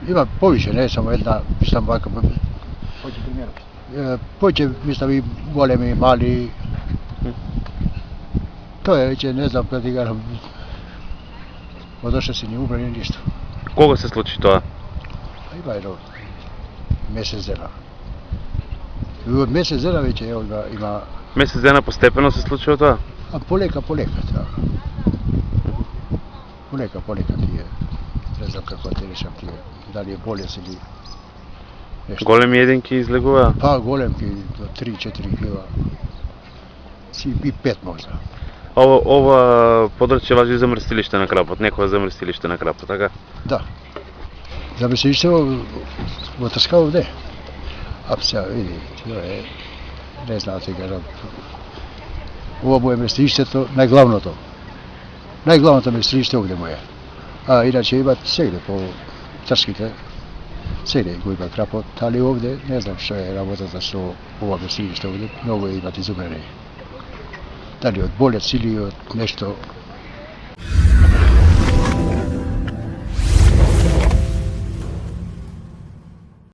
Ima poviše, ne samo jedna, mislim ovako. Hoće primjer? Poće, mislim i golemi, mali. To je već, ne znam, kad ga odošao si ni umre, ni ništa. Кога се случи тоа? Има едно месец дена. И од месец дена веќе има... Месец дена постепено се случува тоа? А полека, да. Полека тие. Не знам како те решам тие. Дали е болест или нешто. Големи единки излегуваа? Па големки до 3-4 кила. Си и 5 можда. Ова подрачје важи за мрстилиште на крапот, некоја за мрстилиште на крапот, така? Да. За мрстилиште во Трскава овде. А сега види, тоа е, не знам сега, ова му е мрстилиштето најглавното. Најглавното мрстилиште овде му е. А иначе имат сегде по Трските, сегде го има крапот, али овде не знам што е работата со ова мрстилиште овде, многу имат изумрени. Дали од болест или од нешто